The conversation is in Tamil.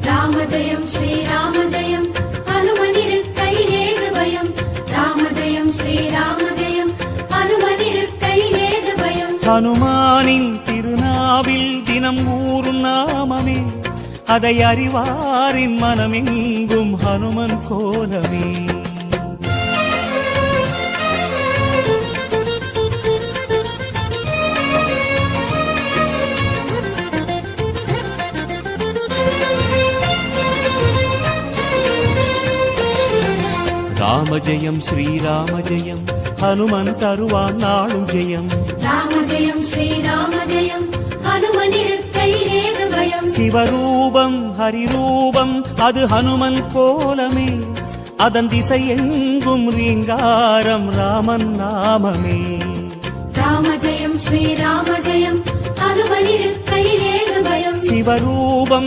ராம ஜெயம் ஸ்ரீராம ஜெயம் ஹனுமனிருக்கையில் ஏது பயம் ராம ஜெயம் ஸ்ரீராம ஜெயம் ஹனுமனிருக்கையில் ஏது பயம் ஹனுமானின் திருநாவில் தினம் ஊறும் நாமமே அதை அறிவாரின் மனமெங்கும் ஹனுமன் கோலமே ராம ஜெயம் ஸ்ரீராம ஜெயம் ஹனுமன் தருவான் நாளும் ஜெயம் ராம ஜெயம் ஸ்ரீராம ஜெயம் ஹனுமனிருக்கையில் ஏது பயம் சிவரூபம் ஹரிரூபம் அது ஹனுமன் கோலமே அதன் திசை எங்கும் ரீங்காரம் ராமன் நாமமே ராம ஜெயம் ஸ்ரீராம ஜெயம் ஹனுமனிருக்கையில் ஏது பயம் சிவரூபம்